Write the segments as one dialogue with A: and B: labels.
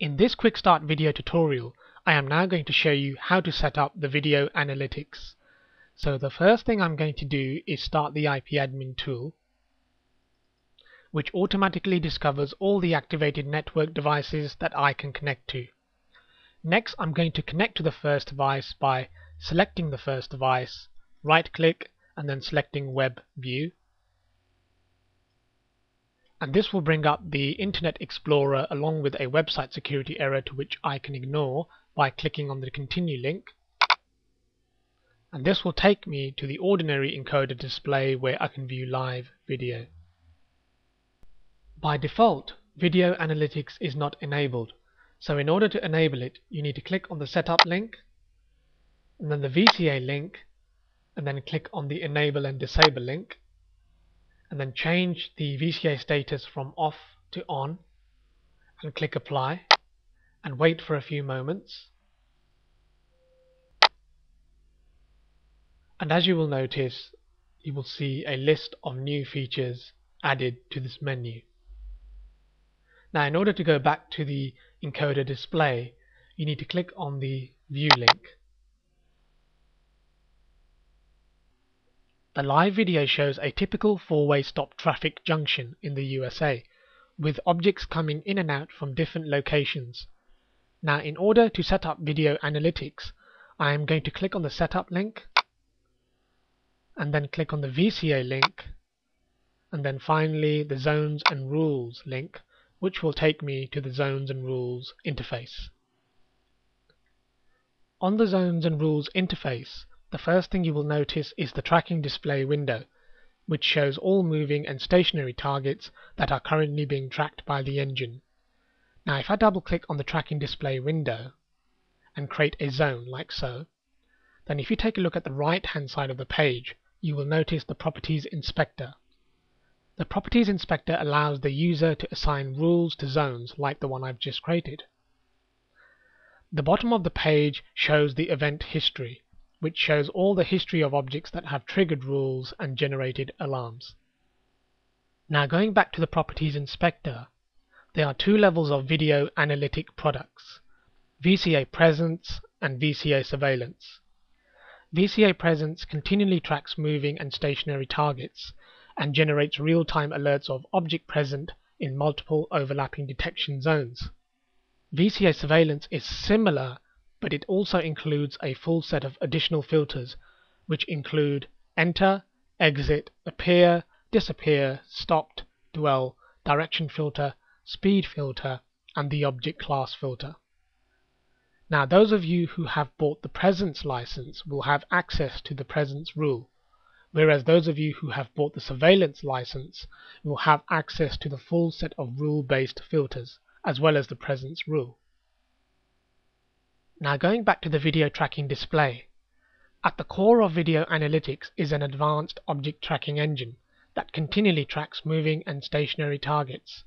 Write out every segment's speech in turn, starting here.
A: In this quick start video tutorial, I am now going to show you how to set up the video analytics. So the first thing I'm going to do is start the IPadmin tool, which automatically discovers all the activated network devices that I can connect to. Next, I'm going to connect to the first device by selecting the first device, right-click, and then selecting Web View. And this will bring up the Internet Explorer along with a website security error to which I can ignore by clicking on the Continue link. And this will take me to the ordinary encoder display where I can view live video. By default, Video Analytics is not enabled. So in order to enable it, you need to click on the Setup link, and then the VCA link, and then click on the Enable and Disable link, and then change the VCA status from off to on, and click Apply, and wait for a few moments. And as you will notice, you will see a list of new features added to this menu. Now, in order to go back to the encoder display, you need to click on the View link. The live video shows a typical four-way stop traffic junction in the USA, with objects coming in and out from different locations. Now, in order to set up Video Analytics, I am going to click on the Setup link, and then click on the VCA link, and then finally the Zones and Rules link, which will take me to the Zones and Rules interface. On the Zones and Rules interface, the first thing you will notice is the tracking display window, which shows all moving and stationary targets that are currently being tracked by the engine. Now, if I double click on the tracking display window and create a zone like so, then if you take a look at the right hand side of the page, you will notice the Properties Inspector. The Properties Inspector allows the user to assign rules to zones like the one I've just created. The bottom of the page shows the event history, which shows all the history of objects that have triggered rules and generated alarms. Now, going back to the Properties Inspector, there are two levels of video analytic products: VCA Presence and VCA Surveillance. VCA Presence continually tracks moving and stationary targets and generates real-time alerts of object present in multiple overlapping detection zones. VCA Surveillance is similar, but it also includes a full set of additional filters, which include Enter, Exit, Appear, Disappear, Stopped, Dwell, Direction Filter, Speed Filter, and the Object Class Filter. Now, those of you who have bought the Presence license will have access to the Presence rule, whereas those of you who have bought the Surveillance license will have access to the full set of rule-based filters, as well as the Presence rule. Now, going back to the video tracking display, at the core of Video Analytics is an advanced object tracking engine that continually tracks moving and stationary targets.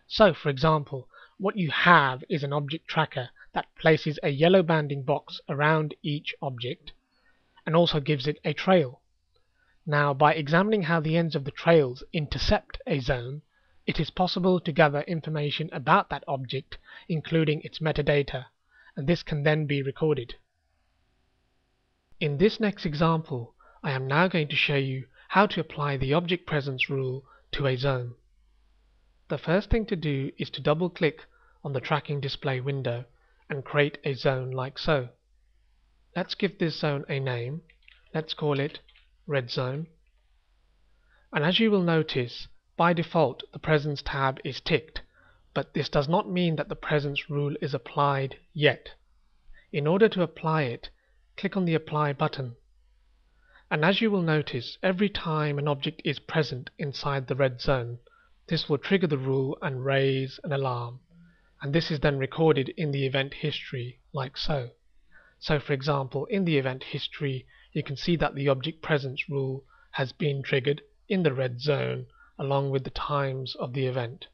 A: So, for example, what you have is an object tracker that places a yellow banding box around each object and also gives it a trail. Now, by examining how the ends of the trails intercept a zone, it is possible to gather information about that object, including its metadata, and this can then be recorded. In this next example, I am now going to show you how to apply the object presence rule to a zone. The first thing to do is to double-click on the tracking display window and create a zone like so. Let's give this zone a name. Let's call it Red Zone. And as you will notice, by default the Presence tab is ticked, but this does not mean that the Presence rule is applied yet. In order to apply it, click on the Apply button. And as you will notice, every time an object is present inside the red zone, this will trigger the rule and raise an alarm, and this is then recorded in the event history like so. So, for example, in the event history you can see that the object presence rule has been triggered in the red zone along with the times of the event.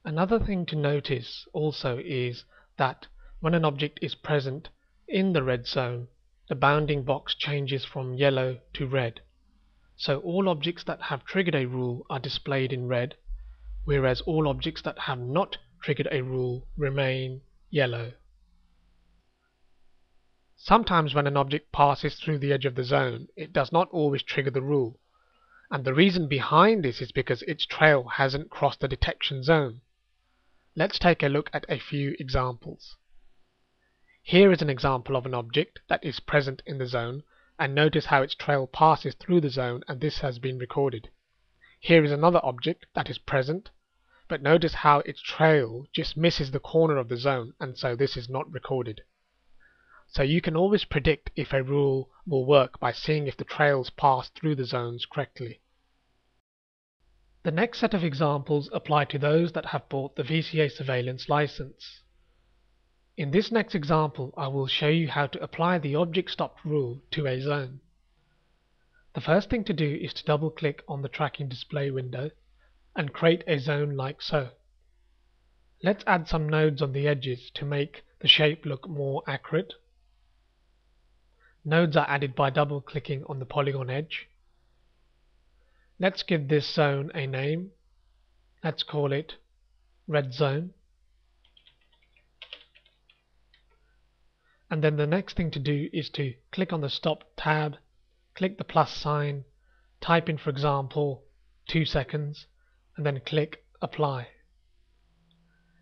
A: Another thing to notice also is that when an object is present in the red zone, the bounding box changes from yellow to red. So all objects that have triggered a rule are displayed in red, whereas all objects that have not triggered a rule remain yellow. Sometimes when an object passes through the edge of the zone, it does not always trigger the rule, and the reason behind this is because its trail hasn't crossed the detection zone. Let's take a look at a few examples. Here is an example of an object that is present in the zone, and notice how its trail passes through the zone, and this has been recorded. Here is another object that is present, but notice how its trail just misses the corner of the zone, and so this is not recorded. So you can always predict if a rule will work by seeing if the trails pass through the zones correctly. The next set of examples apply to those that have bought the VCA surveillance license. In this next example, I will show you how to apply the object stopped rule to a zone. The first thing to do is to double click on the tracking display window and create a zone like so. Let's add some nodes on the edges to make the shape look more accurate. Nodes are added by double clicking on the polygon edge. Let's give this zone a name. Let's call it red zone. And then the next thing to do is to click on the stop tab, click the plus sign, type in, for example, 2 seconds, and then click apply.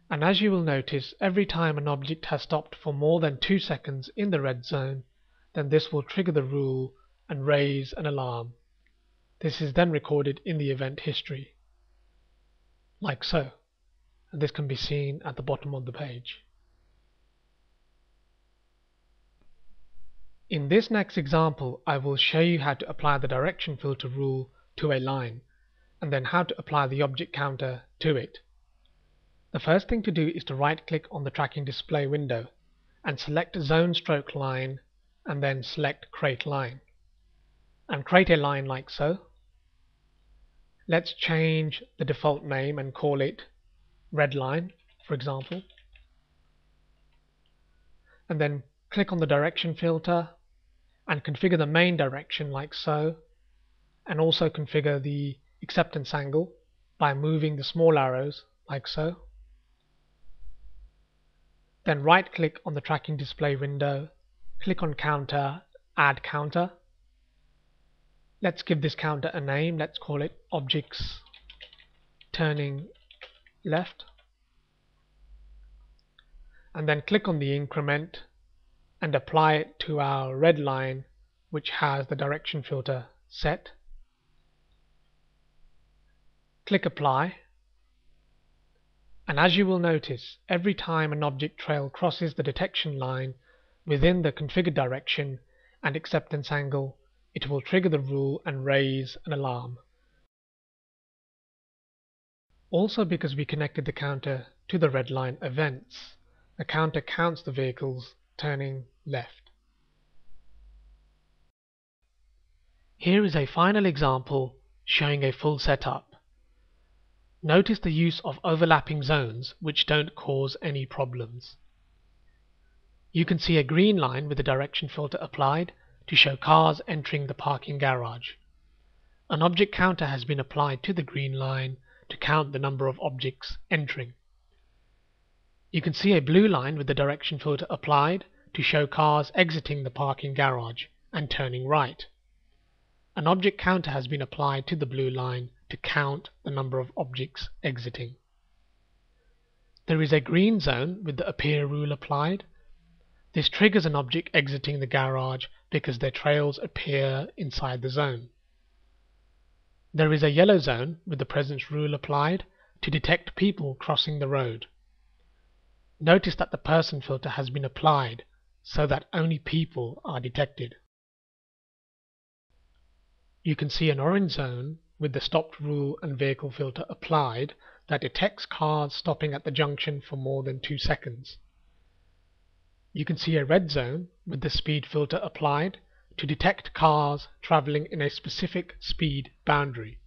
A: And as you will notice, every time an object has stopped for more than 2 seconds in the red zone, then this will trigger the rule and raise an alarm. This is then recorded in the event history, like so, and this can be seen at the bottom of the page. In this next example, I will show you how to apply the direction filter rule to a line, and then how to apply the object counter to it. The first thing to do is to right-click on the tracking display window and select Zone Stroke Line, and then select Create Line, and create a line like so. Let's change the default name and call it Red Line, for example, and then click on the direction filter and configure the main direction like so, and also configure the acceptance angle by moving the small arrows like so. Then right click on the tracking display window, click on Counter, Add Counter. Let's give this counter a name. Let's call it Objects Turning Left, and then click on the increment and apply it to our red line, which has the direction filter set. Click Apply, and as you will notice, every time an object trail crosses the detection line within the configured direction and acceptance angle, it will trigger the rule and raise an alarm. Also, because we connected the counter to the red line events, the counter counts the vehicles turning left. Here is a final example showing a full setup. Notice the use of overlapping zones which don't cause any problems. You can see a green line with the direction filter applied to show cars entering the parking garage. An object counter has been applied to the green line to count the number of objects entering. You can see a blue line with the direction filter applied to show cars exiting the parking garage and turning right. An object counter has been applied to the blue line to count the number of objects exiting. There is a green zone with the appear rule applied. This triggers an object exiting the garage because their trails appear inside the zone. There is a yellow zone with the presence rule applied to detect people crossing the road. Notice that the person filter has been applied so that only people are detected. You can see an orange zone with the stopped rule and vehicle filter applied that detects cars stopping at the junction for more than 2 seconds. You can see a red zone with the speed filter applied to detect cars traveling in a specific speed boundary,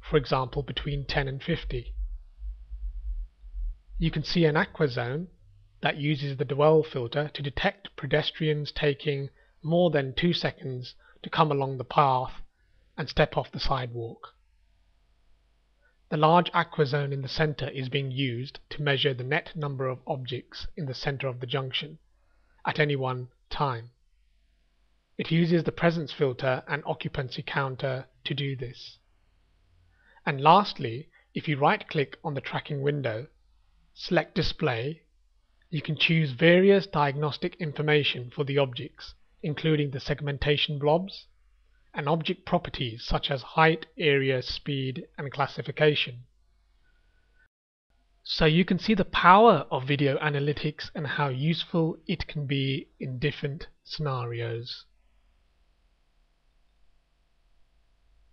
A: for example between 10 and 50. You can see an aqua zone that uses the dwell filter to detect pedestrians taking more than 2 seconds to come along the path and step off the sidewalk. The large aqua zone in the center is being used to measure the net number of objects in the center of the junction at any one time. It uses the presence filter and occupancy counter to do this. And lastly, if you right-click on the tracking window, select Display, you can choose various diagnostic information for the objects, including the segmentation blobs, and object properties such as height, area, speed, and classification. So you can see the power of video analytics and how useful it can be in different scenarios.